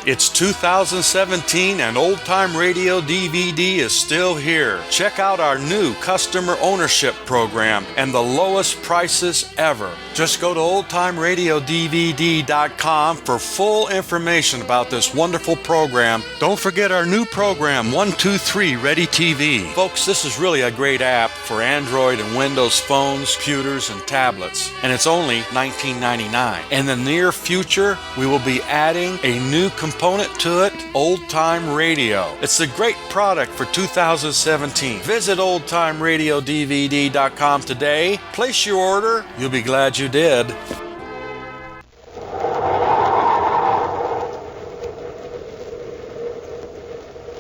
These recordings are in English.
It's 2017 and Old Time Radio DVD is still here. Check out our new customer ownership program and the lowest prices ever. Just go to oldtimeradiodvd.com for full information about this wonderful program. Don't forget our new program, 123 Ready TV. Folks, this is really a great app for Android and Windows phones, computers, and tablets. And it's only $19.99. In the near future, we will be adding a new component to it, Old Time Radio. It's a great product for 2017. Visit oldtimeradiodvd.com today. Place your order. You'll be glad you did.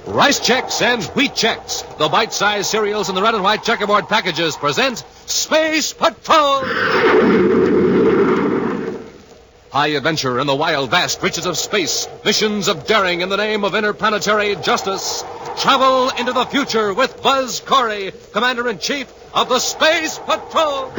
Rice Chex and Wheat Chex, the bite-sized cereals in the red and white checkerboard packages, present Space Patrol! High adventure in the wild, vast reaches of space. Missions of daring in the name of interplanetary justice. Travel into the future with Buzz Corey, Commander-in-Chief of the Space Patrol!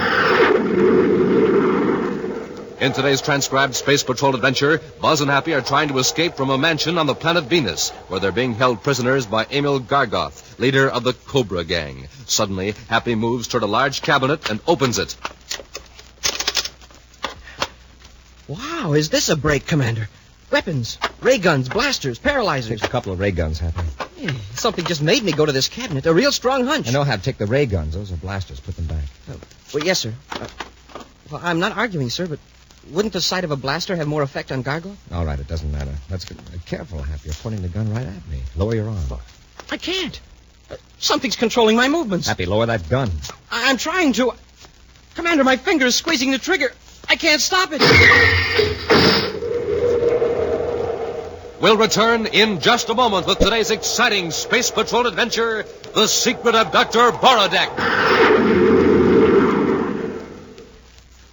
In today's transcribed Space Patrol adventure, Buzz and Happy are trying to escape from a mansion on the planet Venus, where they're being held prisoners by Emil Gargoth, leader of the Cobra Gang. Suddenly, Happy moves toward a large cabinet and opens it. Wow, is this a break, Commander? Weapons, ray guns, blasters, paralyzers. Take a couple of ray guns, Happy. Hey, something just made me go to this cabinet. A real strong hunch. I know how to take the ray guns. Those are blasters. Put them back. Well, yes, sir. Well, I'm not arguing, sir, but wouldn't the sight of a blaster have more effect on Gargoth? All right, it doesn't matter. Let's get careful, Happy. You're pointing the gun right at me. Lower your arm. I can't. Something's controlling my movements. Happy, lower that gun. I'm trying to. Commander, my finger is squeezing the trigger. I can't stop it. We'll return in just a moment with today's exciting Space Patrol adventure, The Secret of Dr. Borodeck.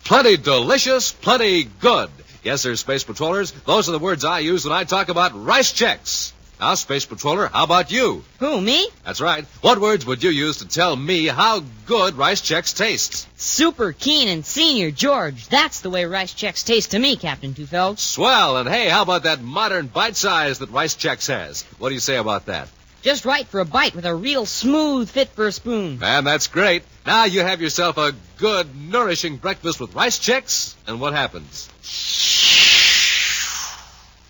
Plenty delicious, plenty good. Yes, sir, Space Patrollers, those are the words I use when I talk about Rice Chex. Now, Space Patroller, how about you? Who, me? That's right. What words would you use to tell me how good Rice Chex tastes? Super Keen and Senior George. That's the way Rice Chex taste to me, Captain Tufeld. Swell. And hey, how about that modern bite size that Rice Chex has? What do you say about that? Just right for a bite with a real smooth fit for a spoon. And that's great. Now you have yourself a good, nourishing breakfast with Rice Chex, and what happens?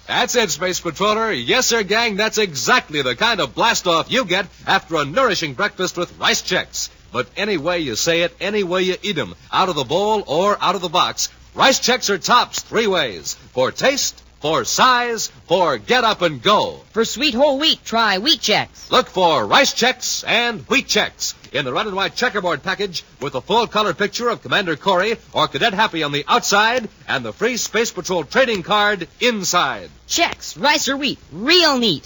That's it, Space Patroller. Yes, sir, gang, that's exactly the kind of blast-off you get after a nourishing breakfast with Rice Chex. But any way you say it, any way you eat them, out of the bowl or out of the box, Rice Chex are tops 3 ways. For taste, for size, for get up and go. For sweet whole wheat, try Wheat Chex. Look for Rice Chex and Wheat Chex in the red and white checkerboard package with a full-color picture of Commander Corey or Cadet Happy on the outside and the free Space Patrol trading card inside. Chex, rice or wheat, real neat.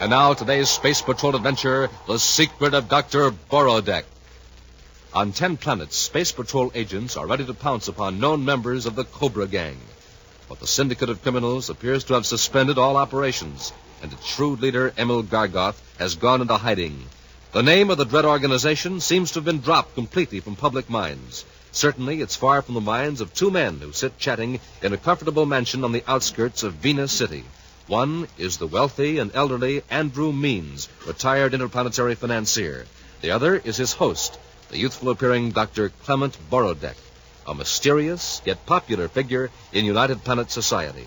And now today's Space Patrol adventure, The Secret of Dr. Borodeck. On 10 planets, Space Patrol agents are ready to pounce upon known members of the Cobra Gang. But the syndicate of criminals appears to have suspended all operations, and its shrewd leader, Emil Gargoth, has gone into hiding. The name of the dread organization seems to have been dropped completely from public minds. Certainly, it's far from the minds of 2 men who sit chatting in a comfortable mansion on the outskirts of Venus City. One is the wealthy and elderly Andrew Means, retired interplanetary financier. The other is his host, the youthful-appearing Dr. Clement Borodeck, a mysterious yet popular figure in United Planet society.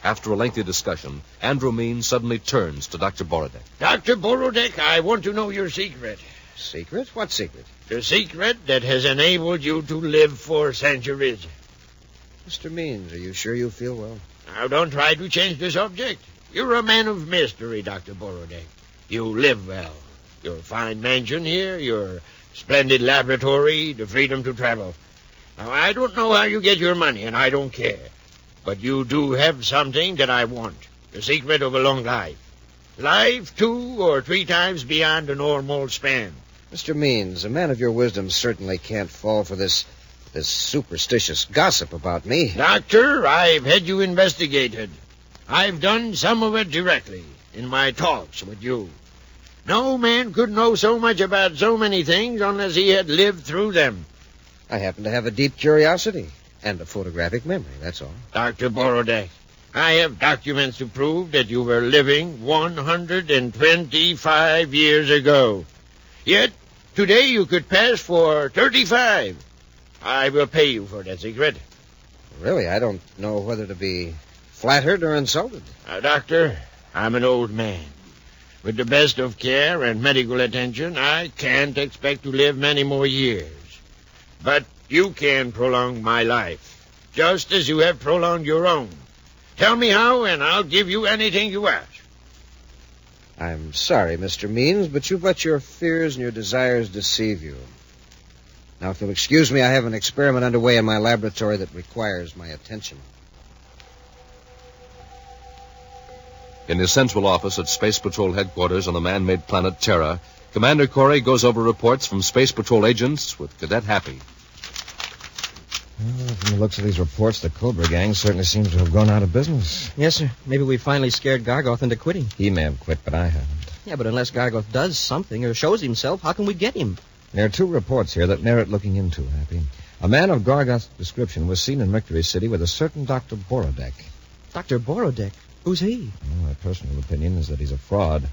After a lengthy discussion, Andrew Means suddenly turns to Dr. Borodeck. Dr. Borodeck, I want to know your secret. Secret? What secret? The secret that has enabled you to live for centuries. Mr. Means, are you sure you feel well? Now, don't try to change the subject. You're a man of mystery, Dr. Borodeck. You live well. Your fine mansion here, your splendid laboratory, the freedom to travel. Now, I don't know how you get your money, and I don't care. But you do have something that I want. The secret of a long life. Life 2 or 3 times beyond the normal span. Mr. Means, a man of your wisdom certainly can't fall for this superstitious gossip about me. Doctor, I've had you investigated. I've done some of it directly in my talks with you. No man could know so much about so many things unless he had lived through them. I happen to have a deep curiosity. And a photographic memory, that's all. Dr. Borodeck, I have documents to prove that you were living 125 years ago. Yet, today you could pass for 35. I will pay you for that secret. Really, I don't know whether to be flattered or insulted. Doctor, I'm an old man. With the best of care and medical attention, I can't expect to live many more years. But you can prolong my life, just as you have prolonged your own. Tell me how, and I'll give you anything you ask. I'm sorry, Mr. Means, but you've let your fears and your desires deceive you. Now, if you'll excuse me, I have an experiment underway in my laboratory that requires my attention. In his central office at Space Patrol headquarters on the man-made planet Terra, Commander Corey goes over reports from Space Patrol agents with Cadet Happy. Well, from the looks of these reports, the Cobra gang certainly seems to have gone out of business. Yes, sir. Maybe we finally scared Gargoth into quitting. He may have quit, but I haven't. Yeah, but unless Gargoth does something or shows himself, how can we get him? There are two reports here that merit looking into, Happy. A man of Gargoth's description was seen in Mercury City with a certain Dr. Borodeck. Dr. Borodeck? Who's he? Well, my personal opinion is that he's a fraud.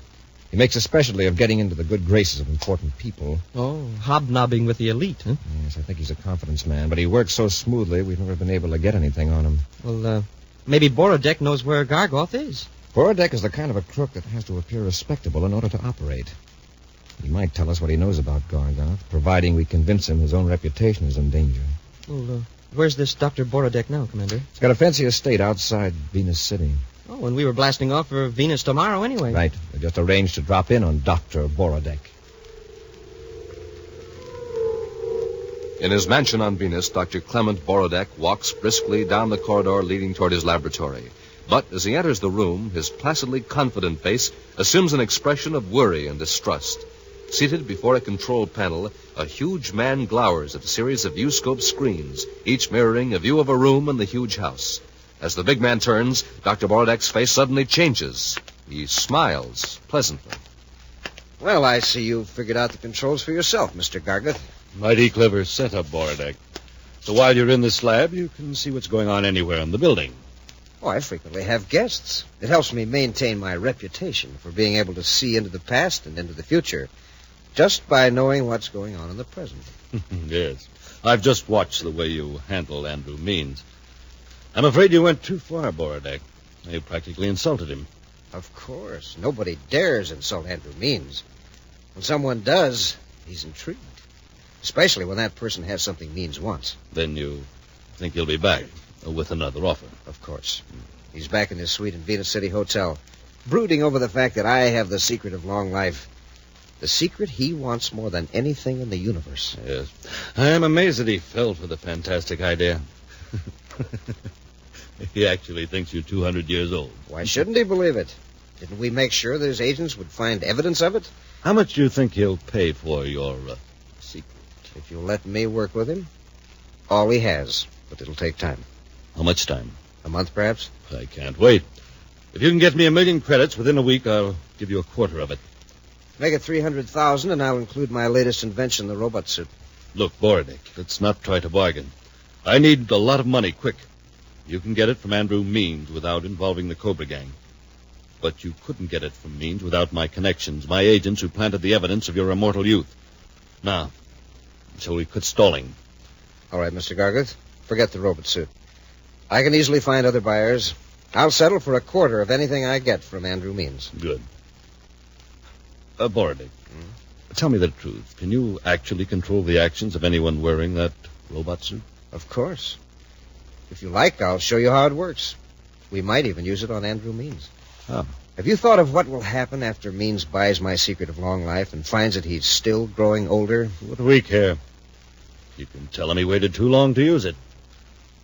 He makes a specialty of getting into the good graces of important people. Oh, hobnobbing with the elite, huh? Yes, I think he's a confidence man, but he works so smoothly we've never been able to get anything on him. Well, maybe Borodeck knows where Gargoth is. Borodeck is the kind of a crook that has to appear respectable in order to operate. He might tell us what he knows about Gargoth, providing we convince him his own reputation is in danger. Well, where's this Dr. Borodeck now, Commander? He's got a fancy estate outside Venus City. Oh, and we were blasting off for Venus tomorrow anyway. Right. We just arranged to drop in on Dr. Borodeck. In his mansion on Venus, Dr. Clement Borodeck walks briskly down the corridor leading toward his laboratory. But as he enters the room, his placidly confident face assumes an expression of worry and distrust. Seated before a control panel, a huge man glowers at a series of viewscope screens, each mirroring a view of a room in the huge house. As the big man turns, Dr. Borodeck's face suddenly changes. He smiles pleasantly. Well, I see you've figured out the controls for yourself, Mr. Gargoth. Mighty clever setup, Borodeck. So while you're in this lab, you can see what's going on anywhere in the building. Oh, I frequently have guests. It helps me maintain my reputation for being able to see into the past and into the future, just by knowing what's going on in the present. Yes. I've just watched the way you handle Andrew Means. I'm afraid you went too far, Borodeck. You practically insulted him. Of course. Nobody dares insult Andrew Means. When someone does, he's intrigued. Especially when that person has something Means wants. Then you think he'll be back with another offer? Of course. He's back in his suite in Venus City Hotel, brooding over the fact that I have the secret of long life. The secret he wants more than anything in the universe. Yes. I am amazed that he fell for the fantastic idea. He actually thinks you're 200 years old. Why shouldn't he believe it? Didn't we make sure that his agents would find evidence of it? How much do you think he'll pay for your secret? If you'll let me work with him, all he has, but it'll take time. How much time? A month, perhaps? I can't wait. If you can get me 1 million credits within a week, I'll give you 1/4 of it. Make it 300,000, and I'll include my latest invention, the robot suit. Look, Borodeck, let's not try to bargain. I need a lot of money, quick. You can get it from Andrew Means without involving the Cobra gang. But you couldn't get it from Means without my connections, my agents who planted the evidence of your immortal youth. Now, shall we quit stalling? All right, Mr. Gargoth, forget the robot suit. I can easily find other buyers. I'll settle for 1/4 of anything I get from Andrew Means. Good. Borodeck, tell me the truth. Can you actually control the actions of anyone wearing that robot suit? Of course. If you like, I'll show you how it works. We might even use it on Andrew Means. How? Have you thought of what will happen after Means buys my secret of long life and finds that he's still growing older? What do we care? You can tell him he waited too long to use it.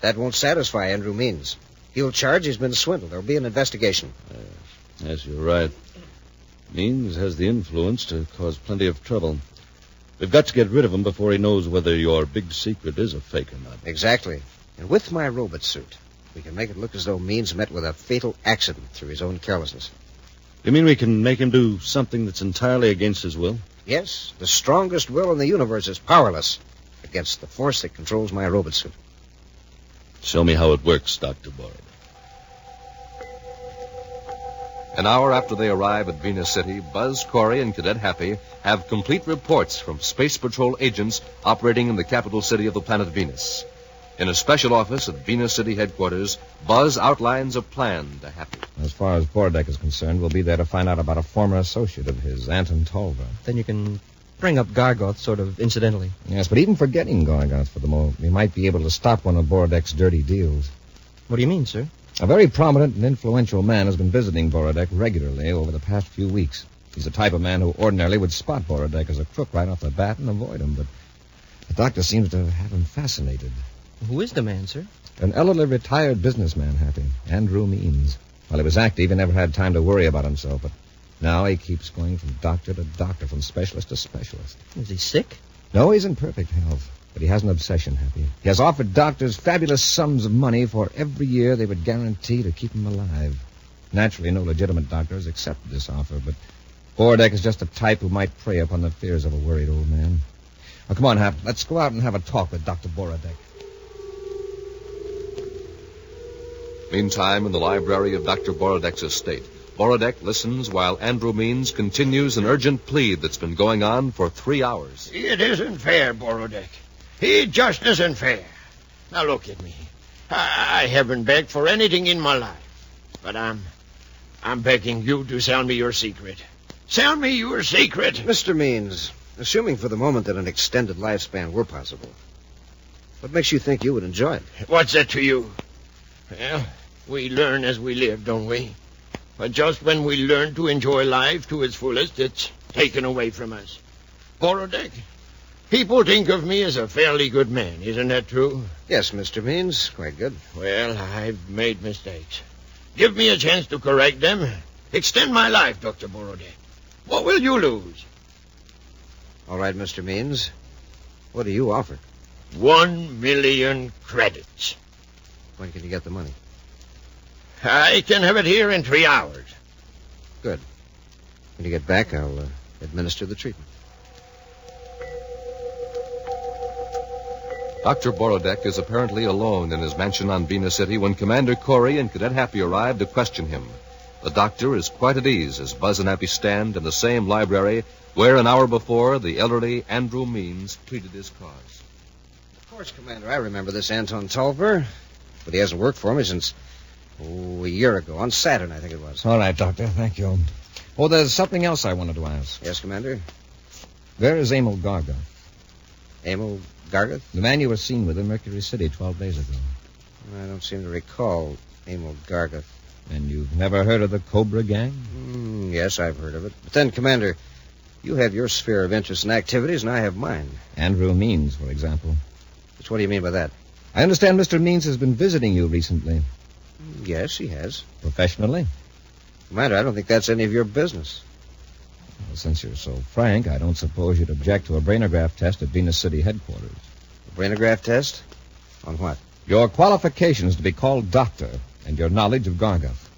That won't satisfy Andrew Means. He'll charge he's been swindled. There'll be an investigation. Yes, you're right. Means has the influence to cause plenty of trouble. We've got to get rid of him before he knows whether your big secret is a fake or not. Exactly. And with my robot suit, we can make it look as though Means met with a fatal accident through his own carelessness. You mean we can make him do something that's entirely against his will? Yes, the strongest will in the universe is powerless against the force that controls my robot suit. Show me how it works, Dr. Borodeck. An hour after they arrive at Venus City, Buzz, Corey, and Cadet Happy have complete reports from Space Patrol agents operating in the capital city of the planet Venus. In a special office at Venus City headquarters, Buzz outlines a plan to Happy. As far as Borodeck is concerned, we'll be there to find out about a former associate of his, Anton Tolver. Then you can bring up Gargoth sort of incidentally. Yes, but even forgetting Gargoth for the moment, we might be able to stop one of Borodeck's dirty deals. What do you mean, sir? A very prominent and influential man has been visiting Borodeck regularly over the past few weeks. He's the type of man who ordinarily would spot Borodeck as a crook right off the bat and avoid him, but the doctor seems to have him fascinated. Who is the man, sir? An elderly retired businessman, Happy. Andrew Means. While he was active, he never had time to worry about himself, but now he keeps going from doctor to doctor, from specialist to specialist. Is he sick? No, he's in perfect health, but he has an obsession, Happy. He has offered doctors fabulous sums of money for every year they would guarantee to keep him alive. Naturally, no legitimate doctors accepted this offer, but Borodeck is just the type who might prey upon the fears of a worried old man. Now, come on, Hap. Let's go out and have a talk with Dr. Borodeck. Meantime, in the library of Dr. Borodeck's estate, Borodeck listens while Andrew Means continues an urgent plea that's been going on for 3 hours. It isn't fair, Borodeck. It just isn't fair. Now look at me. I haven't begged for anything in my life. But I'm begging you to sell me your secret. Sell me your secret. Mr. Means, assuming for the moment that an extended lifespan were possible, what makes you think you would enjoy it? What's that to you? Well, we learn as we live, don't we? But just when we learn to enjoy life to its fullest, it's taken away from us. Borodeck, people think of me as a fairly good man. Isn't that true? Yes, Mr. Means, quite good. Well, I've made mistakes. Give me a chance to correct them. Extend my life, Dr. Borodeck. What will you lose? All right, Mr. Means. What do you offer? 1 million credits. When can you get the money? I can have it here in 3 hours. Good. When you get back, I'll administer the treatment. Dr. Borodeck is apparently alone in his mansion on Venus City when Commander Corey and Cadet Happy arrive to question him. The doctor is quite at ease as Buzz and Happy stand in the same library where an hour before the elderly Andrew Means pleaded his cause. Of course, Commander, I remember this Anton Tolver, but he hasn't worked for me since, a year ago, on Saturn, I think it was. All right, Doctor. Thank you. Oh, there's something else I wanted to ask. Yes, Commander? Where is Emil Gargoth? Emil Gargoth? The man you were seen with in Mercury City 12 days ago. I don't seem to recall Emil Gargoth. And you've never heard of the Cobra Gang? Yes, I've heard of it. But then, Commander, you have your sphere of interest and activities, and I have mine. Andrew Means, for example. Just what do you mean by that? I understand Mr. Means has been visiting you recently. Yes, he has. Professionally? Commander, I don't think that's any of your business. Well, since you're so frank, I don't suppose you'd object to a brainograph test at Venus City headquarters. A brainograph test? On what? Your qualifications to be called doctor and your knowledge of Gargoth.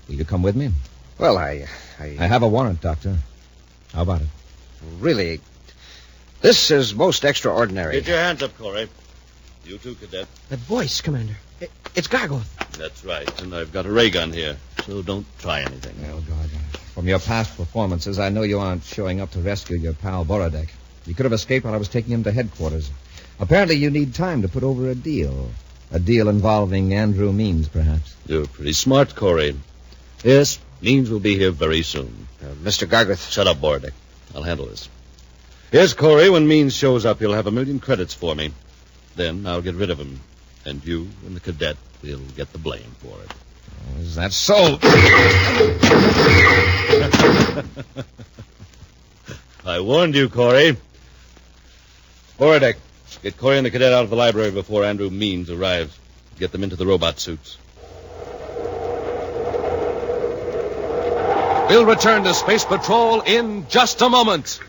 Will you come with me? Well, I have a warrant, Doctor. How about it? Really, this is most extraordinary. Get your hands up, Corey. You too, Cadet. That voice, Commander. It's Gargoth. That's right, and I've got a ray gun here, so don't try anything. Oh, God. From your past performances, I know you aren't showing up to rescue your pal Borodeck. You could have escaped while I was taking him to headquarters. Apparently you need time to put over a deal. A deal involving Andrew Means, perhaps. You're pretty smart, Corey. Yes, Means will be here very soon. Mr. Gargoth. Shut up, Borodeck. I'll handle this. Yes, Corey, when Means shows up, he'll have 1 million credits for me. Then I'll get rid of him. And you and the cadet will get the blame for it. Oh, is that so? I warned you, Corey. Borodeck, get Corey and the cadet out of the library before Andrew Means arrives. Get them into the robot suits. We'll return to Space Patrol in just a moment.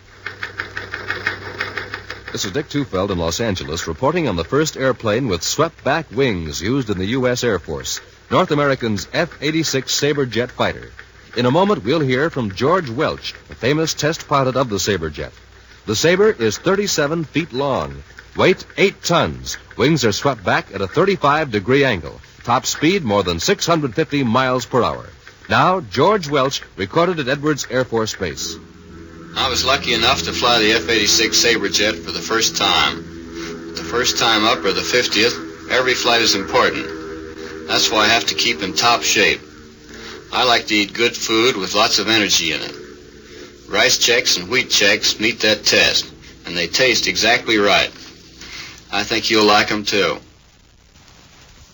This is Dick Tufeld in Los Angeles reporting on the first airplane with swept-back wings used in the U.S. Air Force, North American's F-86 Sabre jet fighter. In a moment, we'll hear from George Welch, the famous test pilot of the Sabre jet. The Sabre is 37 feet long. Weight 8 tons. Wings are swept back at a 35-degree angle. Top speed more than 650 miles per hour. Now, George Welch recorded at Edwards Air Force Base. I was lucky enough to fly the F-86 Sabre jet for the first time. The first time up or the 50th, every flight is important. That's why I have to keep in top shape. I like to eat good food with lots of energy in it. Rice Chex and Wheat Chex meet that test, and they taste exactly right. I think you'll like them, too.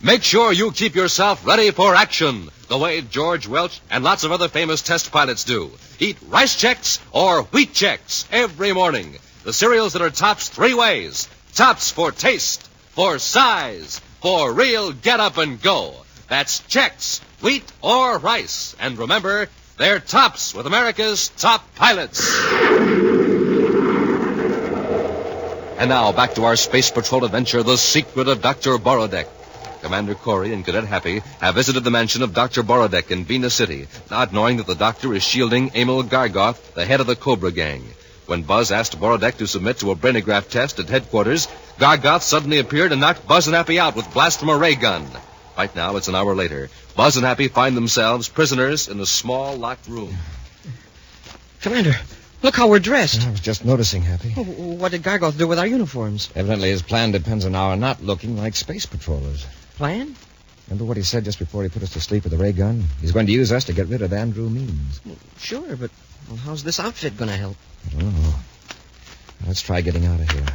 Make sure you keep yourself ready for action, the way George Welch and lots of other famous test pilots do. Eat Rice Chex or Wheat Chex every morning. The cereals that are tops 3 ways. Tops for taste, for size, for real get up and go. That's Chex, wheat or rice. And remember, they're tops with America's top pilots. And now back to our Space Patrol adventure, The Secret of Dr. Borodeck. Commander Corey and Cadet Happy have visited the mansion of Dr. Borodeck in Venus City, not knowing that the doctor is shielding Emil Gargoth, the head of the Cobra gang. When Buzz asked Borodeck to submit to a brainograph test at headquarters, Gargoth suddenly appeared and knocked Buzz and Happy out with blast from a ray gun. Right now, it's an hour later. Buzz and Happy find themselves prisoners in a small, locked room. Commander, look how we're dressed. I was just noticing, Happy. Oh, what did Gargoth do with our uniforms? Evidently, his plan depends on our not looking like space patrollers. Plan? Remember what he said just before he put us to sleep with the ray gun? He's going to use us to get rid of Andrew Means. Sure, but how's this outfit going to help? I don't know. Let's try getting out of here.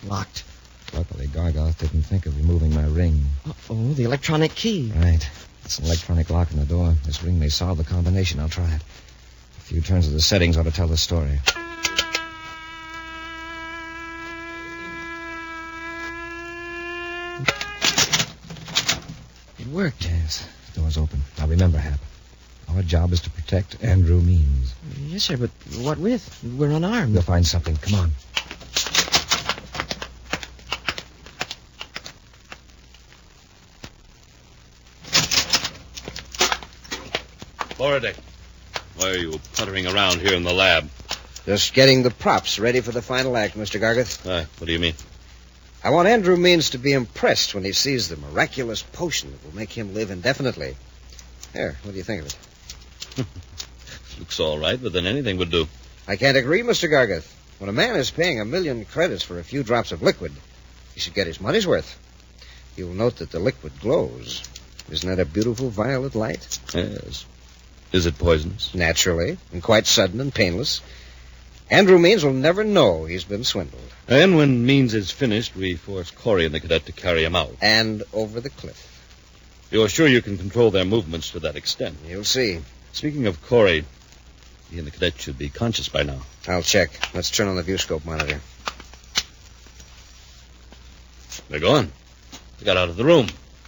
Locked. Luckily, Gargoth didn't think of removing my ring. Oh, the electronic key. Right. It's an electronic lock on the door. This ring may solve the combination. I'll try it. A few turns of the settings ought to tell the story. It worked. Yes, the door's open. Now remember, Hap, our job is to protect Andrew Means. Yes, sir, but what with? We're unarmed. We'll find something. Come on. Borodeck, why are you puttering around here in the lab? Just getting the props ready for the final act, Mr. Gargoth. What do you mean? I want Andrew Means to be impressed when he sees the miraculous potion that will make him live indefinitely. There, what do you think of it? Looks all right, but then anything would do. I can't agree, Mr. Gargoth. When a man is paying 1,000,000 credits for a few drops of liquid, he should get his money's worth. You'll note that the liquid glows. Isn't that a beautiful violet light? Yes. Is it poisonous? Naturally, and quite sudden and painless. Andrew Means will never know he's been swindled. And when Means is finished, we force Corey and the cadet to carry him out. And over the cliff. You're sure you can control their movements to that extent? You'll see. Speaking of Corey, he and the cadet should be conscious by now. I'll check. Let's turn on the viewscope monitor. They're gone. They got out of the room.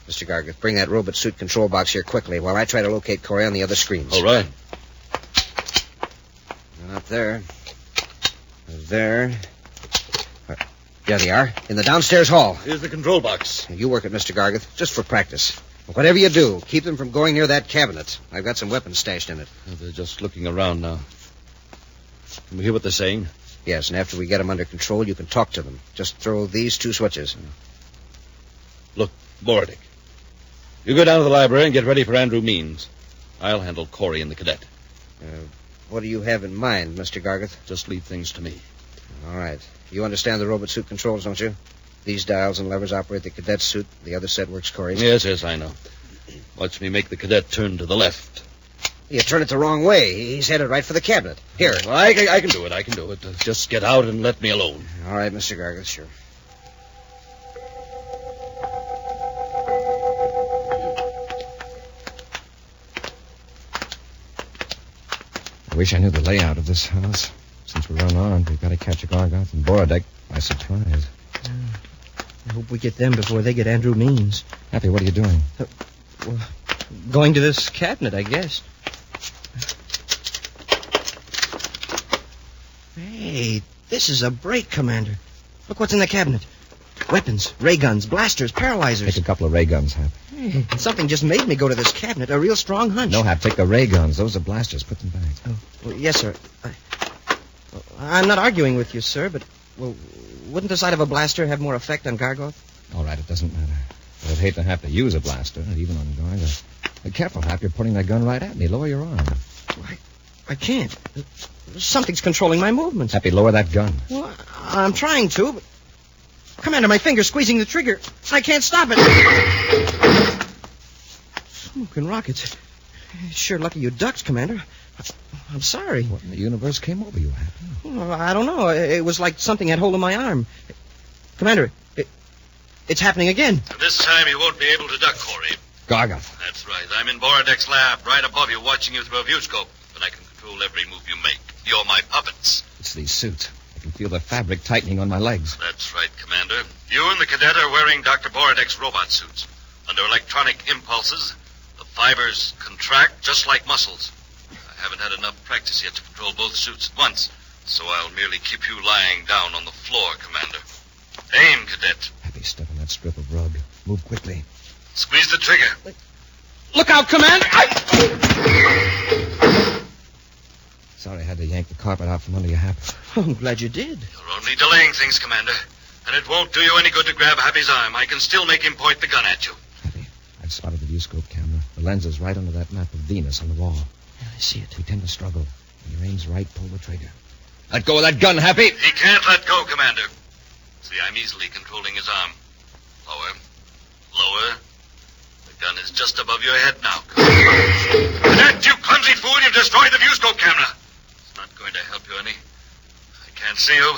Mr. Gargoth, bring that robot suit control box here quickly while I try to locate Corey on the other screens. All right. Not there. There. There they are, in the downstairs hall. Here's the control box. You work it, Mr. Gargoth, just for practice. Whatever you do, keep them from going near that cabinet. I've got some weapons stashed in it. They're just looking around now. Can we hear what they're saying? Yes, and after we get them under control, you can talk to them. Just throw these 2 switches. Look, Borodeck. You go down to the library and get ready for Andrew Means. I'll handle Corey and the cadet. What do you have in mind, Mr. Gargoth? Just leave things to me. All right. You understand the robot suit controls, don't you? These dials and levers operate the cadet's suit. The other set works Corey's. Yes, I know. Watch me make the cadet turn to the left. You turn it the wrong way. He's headed right for the cabinet. Here. Well, I can do it. Just get out and let me alone. All right, Mr. Gargoth, sure. I wish I knew the layout of this house. Since we're unarmed, we've got to catch a Gargoth and Borodeck by surprise. I hope we get them before they get Andrew Means. Happy, what are you doing? Well, going to this cabinet, I guess. Hey, this is a break, Commander. Look what's in the cabinet. Weapons, ray guns, blasters, paralyzers. Take a couple of ray guns, Hap. Hey, something just made me go to this cabinet. A real strong hunch. No, Hap, take the ray guns. Those are blasters. Put them back. Oh, well, yes, sir. I'm not arguing with you, sir, but, well, wouldn't the sight of a blaster have more effect on Gargoth? All right, it doesn't matter. But I'd hate to have to use a blaster, even on Gargoth. Careful, Hap. You're putting that gun right at me. Lower your arm. I can't. Something's controlling my movements. Happy, lower that gun. Well, I'm trying to, but... Commander, my finger's squeezing the trigger. I can't stop it. Smoking rockets. Sure lucky you ducked, Commander. I'm sorry. What in the universe came over you, Happy? Well, I don't know. It was like something had hold of my arm. Commander, it's happening again. This time you won't be able to duck, Corey. Gargoth. That's right. I'm in Borodeck's lab, right above you, watching you through a viewscope. But I can control every move you make. You're my puppets. It's these suits. I can feel the fabric tightening on my legs. That's right, Commander. You and the cadet are wearing Dr. Borodeck's robot suits. Under electronic impulses, the fibers contract just like muscles. I haven't had enough practice yet to control both suits at once, so I'll merely keep you lying down on the floor, Commander. Aim, cadet. Happy, step on that strip of rug. Move quickly. Squeeze the trigger. Look out, Commander! Sorry I had to yank the carpet out from under your Hap. Oh, I'm glad you did. You're only delaying things, Commander. And it won't do you any good to grab Happy's arm. I can still make him point the gun at you. Happy, I've spotted the viewscope camera. The lens is right under that map of Venus on the wall. Yeah, I see it. Pretend to struggle. When your aim's right, pull the trigger. Let go of that gun, Happy! He can't let go, Commander. See, I'm easily controlling his arm. Lower. Lower. The gun is just above your head now. Cadet, you clumsy fool! You've destroyed the viewscope camera. It's not going to help you any. I can't see you,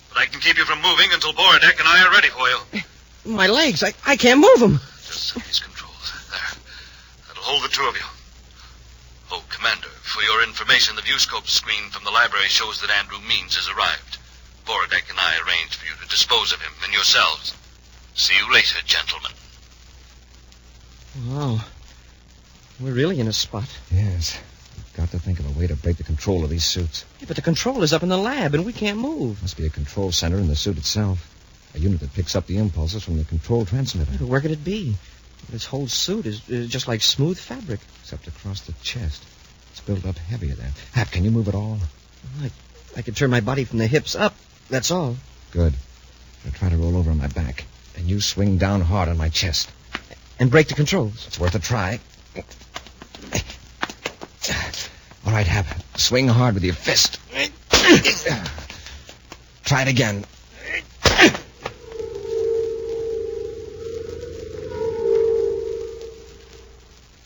but I can keep you from moving until Borodeck and I are ready for you. My legs, I can't move them. Just these controls. There. That'll hold the two of you. Oh, Commander, for your information, the viewscope screen from the library shows that Andrew Means has arrived. Borodeck and I arranged for you to dispose of him and yourselves. See you later, gentlemen. Wow. We're really in a spot. Yes. We've got to think of a way to break the control of these suits. Yeah, but the control is up in the lab, and we can't move. Must be a control center in the suit itself. A unit that picks up the impulses from the control transmitter. But where could it be? This whole suit is just like smooth fabric. Except across the chest. It's built up heavier there. Hap, can you move at all? I could turn my body from the hips up. That's all. Good. I'll try to roll over on my back. And you swing down hard on my chest. And break the controls. It's worth a try. All right, Hap. Swing hard with your fist. Try it again.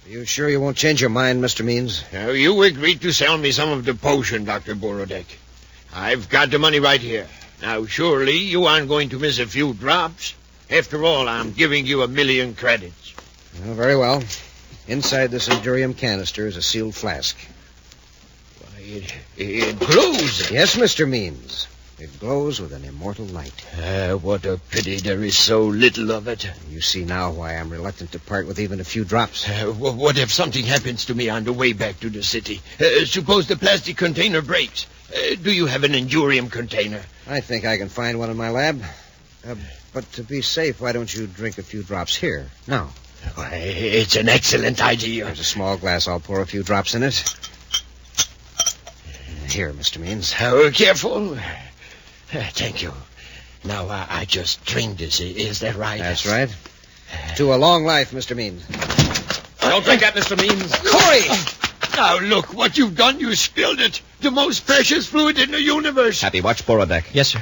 Are you sure you won't change your mind, Mr. Means? Now, you agreed to sell me some of the potion, Dr. Borodeck. I've got the money right here. Now, surely you aren't going to miss a few drops. After all, I'm giving you 1,000,000 credits. Well, very well. Inside this Endurium canister is a sealed flask. Why, it glows. Yes, Mr. Means. It glows with an immortal light. What a pity there is so little of it. You see now why I'm reluctant to part with even a few drops. What if something happens to me on the way back to the city? Suppose the plastic container breaks. Do you have an Endurium container? I think I can find one in my lab. But to be safe, why don't you drink a few drops here? Now. Why, it's an excellent idea. There's a small glass. I'll pour a few drops in it. Here, Mr. Means. Careful. Thank you. Now, I just drink this. Is that right? That's right. To a long life, Mr. Means. Don't drink that, Mr. Means. Corey! Now, look what you've done. You spilled it. The most precious fluid in the universe. Happy, watch Borodeck. Yes, sir.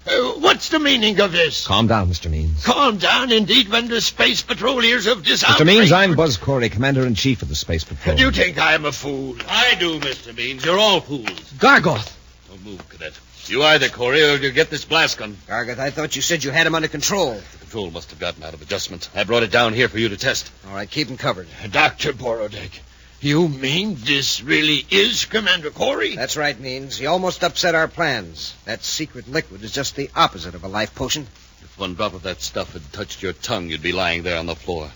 What's the meaning of this? Calm down, Mr. Means. Calm down, indeed, when the Space Patrol hears of this Mr. Means, I'm Buzz Corey, Commander-in-Chief of the Space Patrol. You think I am a fool? I do, Mr. Means. You're all fools. Gargoth! Don't move, Cadet. You either, Corey, or you get this blast gun. Gargoth, I thought you said you had him under control. The control must have gotten out of adjustment. I brought it down here for you to test. All right, keep him covered. Dr. Borodeck, you mean this really is Commander Corey? That's right, Means. He almost upset our plans. That secret liquid is just the opposite of a life potion. If one drop of that stuff had touched your tongue, you'd be lying there on the floor.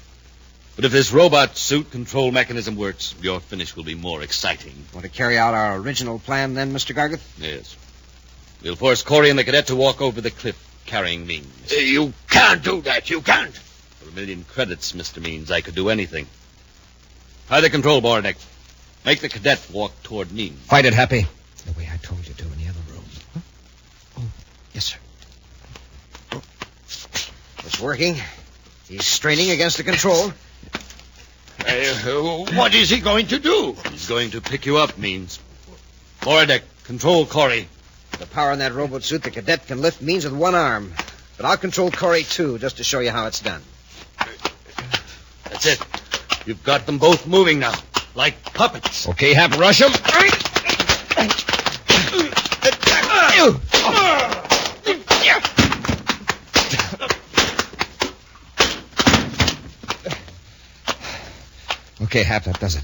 But if this robot suit control mechanism works, your finish will be more exciting. Want to carry out our original plan then, Mr. Gargoth? Yes. We'll force Corey and the cadet to walk over the cliff carrying Means. You can't do that. You can't. For 1,000,000 credits, Mr. Means, I could do anything. Try the control, Borodeck. Make the cadet walk toward Means. Fight it, Happy. The way I told you to in the other room. It's working. He's straining against the control. What is he going to do? He's going to pick you up, Means. Borodeck, control Corey. The power in that rowboat suit, the cadet can lift Means with one arm. But I'll control Corey, too, just to show you how it's done. That's it. You've got them both moving now, like puppets. Okay, Hap, rush him. Okay, Hap, that does it.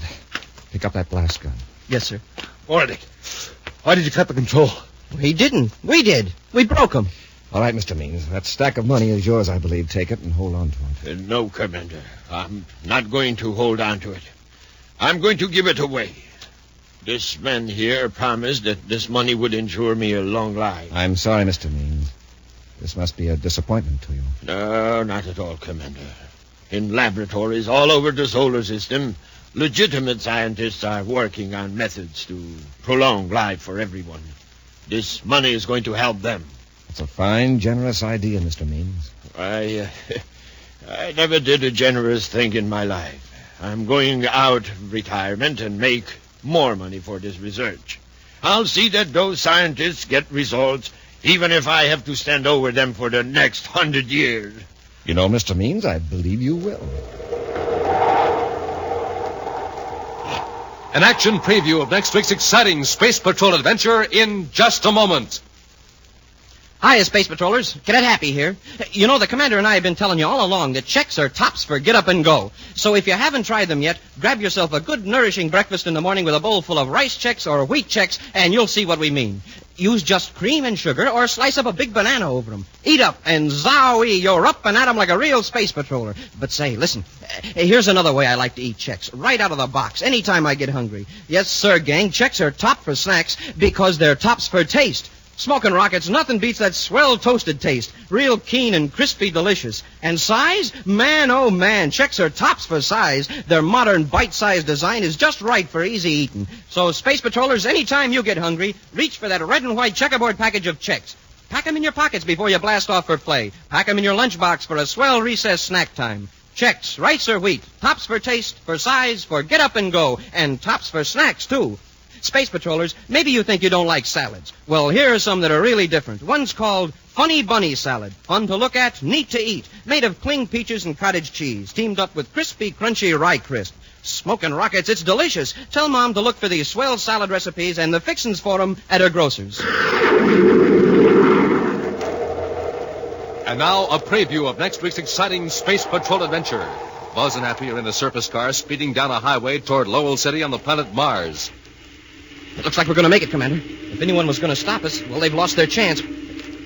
Pick up that blast gun. Yes, sir. Borodeck, why did you cut the control? He didn't. We did. We broke him. All right, Mr. Means. That stack of money is yours, I believe. Take it and hold on to it. No, Commander. I'm not going to hold on to it. I'm going to give it away. This man here promised that this money would ensure me a long life. I'm sorry, Mr. Means. This must be a disappointment to you. No, not at all, Commander. In laboratories all over the solar system, legitimate scientists are working on methods to prolong life for everyone. This money is going to help them. It's a fine, generous idea, Mr. Means. I never did a generous thing in my life. I'm going out of retirement and make more money for this research. I'll see that those scientists get results, even if I have to stand over them for the next 100 years. You know, Mr. Means, I believe you will. An action preview of next week's exciting Space Patrol adventure in just a moment. Hiya, Space Patrollers. Cadet Happy here. You know, the Commander and I have been telling you all along that checks are tops for get up and go. So if you haven't tried them yet, grab yourself a good, nourishing breakfast in the morning with a bowl full of rice checks or wheat checks, and you'll see what we mean. Use just cream and sugar or slice up a big banana over them. Eat up, and zowie, you're up and at 'em like a real Space Patroller. But say, listen, here's another way I like to eat checks, right out of the box, anytime I get hungry. Yes, sir, gang, checks are top for snacks because they're tops for taste. Smoking rockets, nothing beats that swell toasted taste. Real keen and crispy delicious. And size? Man, oh man, checks are tops for size. Their modern bite-sized design is just right for easy eating. So, Space Patrollers, anytime you get hungry, reach for that red and white checkerboard package of checks. Pack 'em in your pockets before you blast off for play. Pack 'em in your lunchbox for a swell recess snack time. Checks, rice or wheat, tops for taste, for size, for get up and go, and tops for snacks, too. Space Patrollers, maybe you think you don't like salads. Well, here are some that are really different. One's called Funny Bunny Salad. Fun to look at, neat to eat. Made of cling peaches and cottage cheese, teamed up with crispy, crunchy rye crisp. Smoking rockets, it's delicious. Tell Mom to look for these swell salad recipes and the fixins for them at her grocer's. And now, a preview of next week's exciting Space Patrol adventure. Buzz and Happy are in a surface car speeding down a highway toward Lowell City on the planet Mars. It looks like we're going to make it, Commander. If anyone was going to stop us, well, they've lost their chance.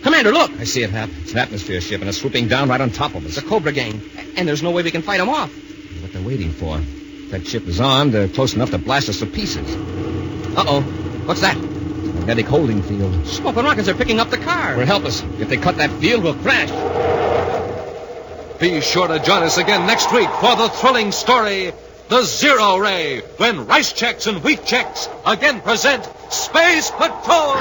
Commander, look! I see it, Hap. It's an atmosphere ship, and it's swooping down right on top of us. It's a Cobra gang, and there's no way we can fight them off. What they're waiting for. If that ship is armed, they're close enough to blast us to pieces. Uh-oh. What's that? Magnetic holding field. Smoking rockets are picking up the car. We're helpless. If they cut that field, we'll crash. Be sure to join us again next week for the thrilling story, The Zero Ray, when Rice Checks and Wheat Checks again present Space Patrol!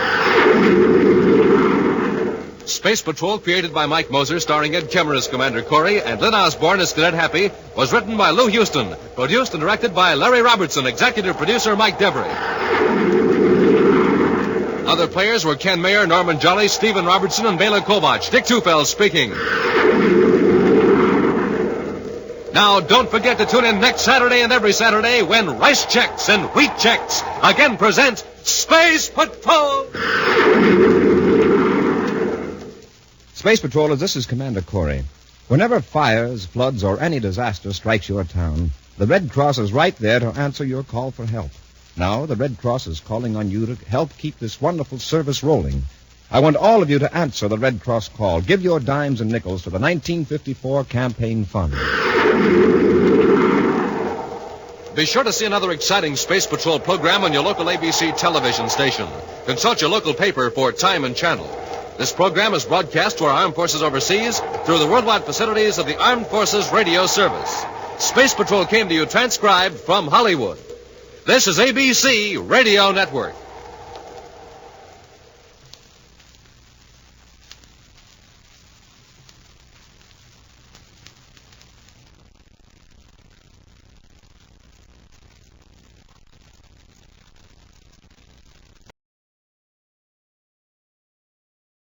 Space Patrol, created by Mike Moser, starring Ed Kemmer as Commander Corey and Lynn Osborne as Cadet Happy, was written by Lou Houston, produced and directed by Larry Robertson, executive producer Mike Devery. Other players were Ken Mayer, Norman Jolly, Stephen Robertson, and Bela Kovach. Dick Tufeld speaking. Now, don't forget to tune in next Saturday and every Saturday when Rice Checks and Wheat Checks again present Space Patrol! Space Patrollers, this is Commander Corey. Whenever fires, floods, or any disaster strikes your town, the Red Cross is right there to answer your call for help. Now, the Red Cross is calling on you to help keep this wonderful service rolling. I want all of you to answer the Red Cross call. Give your dimes and nickels to the 1954 campaign fund. Be sure to see another exciting Space Patrol program on your local ABC television station. Consult your local paper for time and channel. This program is broadcast to our armed forces overseas through the worldwide facilities of the Armed Forces Radio Service. Space Patrol came to you transcribed from Hollywood. This is ABC Radio Network.